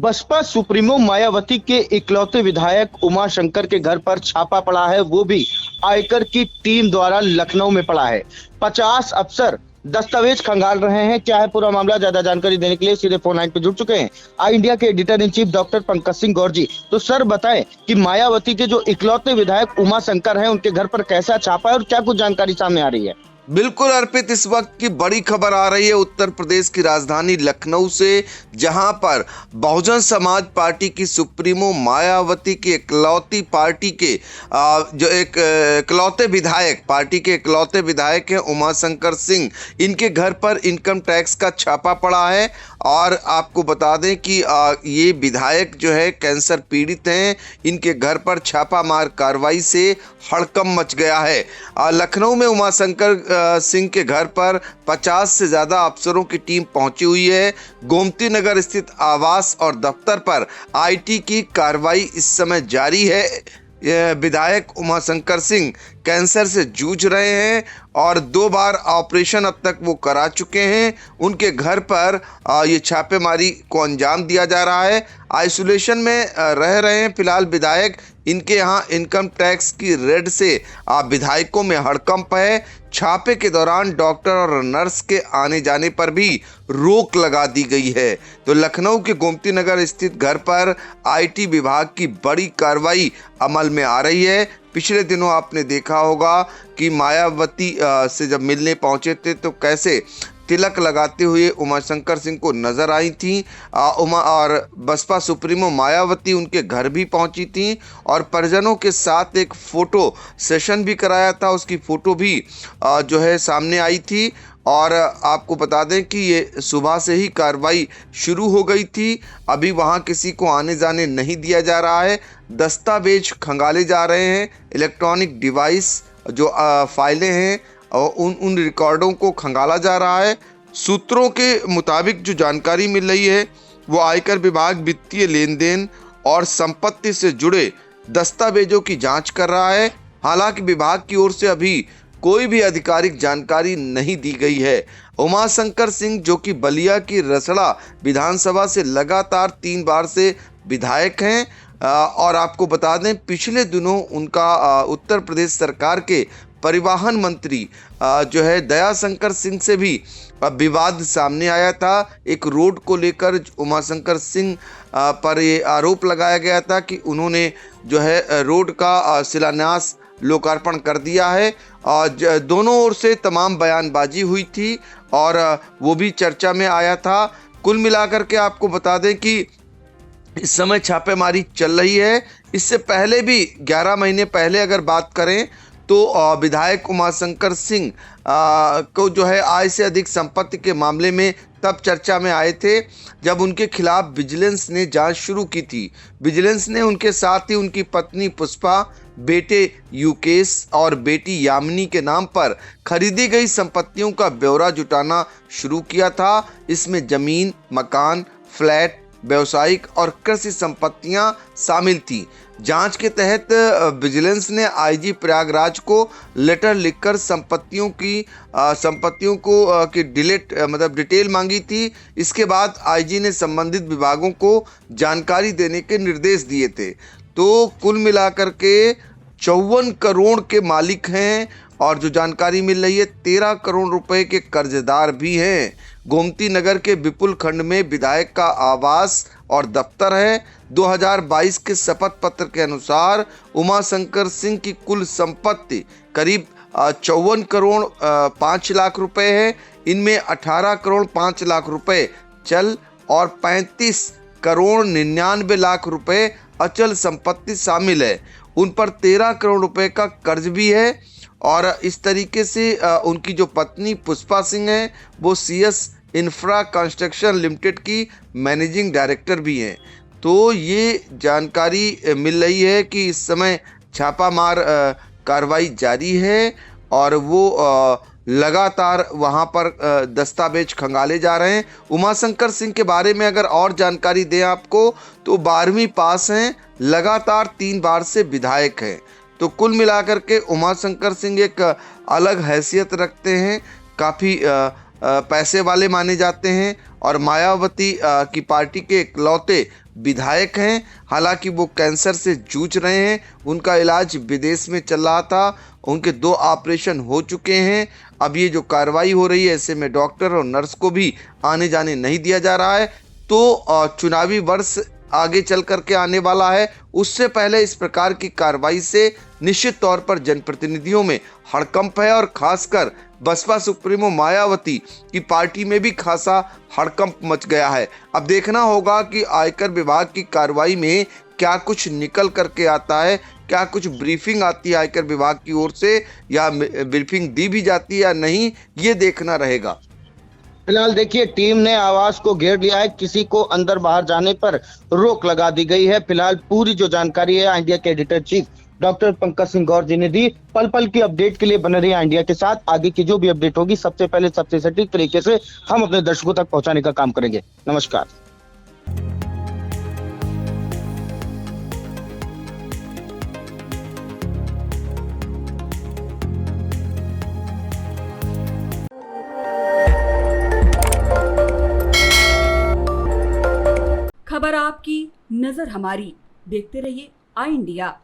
Baspa supremo Mayawati के इकलौते विधायक उमाशंकर के घर पर छापा पड़ा है, वो भी आयकर की टीम द्वारा लखनऊ में पड़ा है। 50 अफसर दस्तावेज खंगाल रहे हैं। क्या है पूरा मामला, ज्यादा जानकारी देने के लिए सीधे फोन लाइन पे जुड़ चुके हैं आई इंडिया के editor in chief doctor Pankaj Singh Gaur ji. तो सर बताएं कि मायावती के जो इकलौते विधायक उमाशंकर हैं, उनके घर पर कैसा छापा है और क्या कुछ जानकारी सामने आ रही है। बिल्कुल अर्पित, इस वक्त की बड़ी खबर आ रही है उत्तर प्रदेश की राजधानी लखनऊ से, जहां पर बहुजन समाज पार्टी की सुप्रीमो मायावती की इकलौती पार्टी के जो एक इकलौते विधायक, पार्टी के इकलौते विधायक हैं उमाशंकर सिंह, इनके घर पर इनकम टैक्स का छापा पड़ा है। और आपको बता दें कि ये विधायक जो है कैंसर पीड़ित हैं। इनके घर पर छापामार कार्रवाई से हड़कंप मच गया है। लखनऊ में उमाशंकर सिंह के घर पर 50 से ज़्यादा अफसरों की टीम पहुंची हुई है। गोमती नगर स्थित आवास और दफ्तर पर आईटी की कार्रवाई इस समय जारी है। विधायक उमाशंकर सिंह कैंसर से जूझ रहे हैं और 2 बार ऑपरेशन अब तक वो करा चुके हैं। उनके घर पर ये छापेमारी को अंजाम दिया जा रहा है। आइसोलेशन में रह रहे हैं फिलहाल विधायक। इनके यहाँ इनकम टैक्स की रेड से विधायकों में हड़कंप है। छापे के दौरान डॉक्टर और नर्स के आने जाने पर भी रोक लगा दी गई है। तो लखनऊ के गोमती नगर स्थित घर पर आईटी विभाग की बड़ी कार्रवाई अमल में आ रही है। पिछले दिनों आपने देखा होगा कि मायावती से जब मिलने पहुंचे थे तो कैसे तिलक लगाते हुए उमाशंकर सिंह को नजर आई थी। और बसपा सुप्रीमो मायावती उनके घर भी पहुंची थी और परिजनों के साथ एक फोटो सेशन भी कराया था। उसकी फोटो भी जो है सामने आई थी। और आपको बता दें कि ये सुबह से ही कार्रवाई शुरू हो गई थी। अभी वहाँ किसी को आने जाने नहीं दिया जा रहा है। दस्तावेज खंगाले जा रहे हैं। इलेक्ट्रॉनिक डिवाइस जो फाइलें हैं और उन रिकॉर्डों को खंगाला जा रहा है। सूत्रों के मुताबिक जो जानकारी मिल रही है वो आयकर विभाग वित्तीय लेन देन और संपत्ति से जुड़े दस्तावेजों की जांच कर रहा है। हालांकि विभाग की ओर से अभी कोई भी आधिकारिक जानकारी नहीं दी गई है। उमाशंकर सिंह जो कि बलिया की रसड़ा विधानसभा से लगातार 3 बार से विधायक हैं और आपको बता दें पिछले दिनों उनका उत्तर प्रदेश सरकार के परिवहन मंत्री जो है दयाशंकर सिंह से भी विवाद सामने आया था। एक रोड को लेकर उमाशंकर सिंह पर ये आरोप लगाया गया था कि उन्होंने जो है रोड का शिलान्यास लोकार्पण कर दिया है। और दोनों ओर से तमाम बयानबाजी हुई थी और वो भी चर्चा में आया था। कुल मिलाकर के आपको बता दें कि इस समय छापेमारी चल रही है। इससे पहले भी 11 महीने पहले अगर बात करें तो विधायक उमाशंकर सिंह को जो है आय से अधिक संपत्ति के मामले में तब चर्चा में आए थे जब उनके खिलाफ विजिलेंस ने जांच शुरू की थी। विजिलेंस ने उनके साथ ही उनकी पत्नी पुष्पा, बेटे युकेश और बेटी यामिनी के नाम पर खरीदी गई संपत्तियों का ब्यौरा जुटाना शुरू किया था। इसमें जमीन, मकान, फ्लैट, व्यवसायिक और कृषि संपत्तियां शामिल थी। जांच के तहत विजिलेंस ने आईजी प्रयागराज को लेटर लिखकर संपत्तियों को की डिटेल मांगी थी। इसके बाद आईजी ने संबंधित विभागों को जानकारी देने के निर्देश दिए थे। तो कुल मिलाकर के 54 करोड़ के मालिक हैं और जो जानकारी मिल रही है 13 करोड़ रुपए के कर्जदार भी हैं। गोमती नगर के विपुल खंड में विधायक का आवास और दफ्तर है। 2022 के शपथ पत्र के अनुसार उमाशंकर सिंह की कुल संपत्ति करीब 54 करोड़ 5 लाख रुपए है। इनमें 18 करोड़ 5 लाख रुपए चल और 35 करोड़ 99 लाख रुपए अचल संपत्ति शामिल है। उन पर 13 करोड़ रुपए का कर्ज भी है। और इस तरीके से उनकी जो पत्नी पुष्पा सिंह है वो CS इंफ्रा कंस्ट्रक्शन लिमिटेड की मैनेजिंग डायरेक्टर भी हैं। तो ये जानकारी मिल रही है कि इस समय छापामार कार्रवाई जारी है और वो लगातार वहाँ पर दस्तावेज खंगाले जा रहे हैं। उमाशंकर सिंह के बारे में अगर और जानकारी दें आपको तो 12वीं पास हैं, लगातार 3 बार से विधायक हैं। तो कुल मिलाकर के उमाशंकर सिंह एक अलग हैसियत रखते हैं। काफ़ी पैसे वाले माने जाते हैं और मायावती की पार्टी के इकलौते विधायक हैं। हालांकि वो कैंसर से जूझ रहे हैं, उनका इलाज विदेश में चल रहा था, उनके 2 ऑपरेशन हो चुके हैं। अब ये जो कार्रवाई हो रही है, ऐसे में डॉक्टर और नर्स को भी आने जाने नहीं दिया जा रहा है। तो चुनावी वर्ष आगे चल करके आने वाला है, उससे पहले इस प्रकार की कार्रवाई से निश्चित तौर पर जनप्रतिनिधियों में हड़कंप है और खासकर बसपा सुप्रीमो मायावती की पार्टी में भी खासा हड़कंप मच गया है। अब देखना होगा कि आयकर विभाग की कार्रवाई में क्या कुछ निकल करके आता है, क्या कुछ ब्रीफिंग आती है आयकर विभाग की ओर से, या ब्रीफिंग दी भी जाती है या नहीं, ये देखना रहेगा। फिलहाल देखिए, टीम ने आवास को घेर लिया है, किसी को अंदर बाहर जाने पर रोक लगा दी गई है। फिलहाल पूरी जो जानकारी है इंडिया के editor chief doctor Pankaj Singh Gaur ji ने दी। पल पल की अपडेट के लिए बने रहिए इंडिया के साथ। आगे की जो भी अपडेट होगी सबसे पहले सबसे सटीक तरीके से हम अपने दर्शकों तक पहुंचाने का काम करेंगे। नमस्कार। खबर आपकी, नजर हमारी। देखते रहिए आई इंडिया।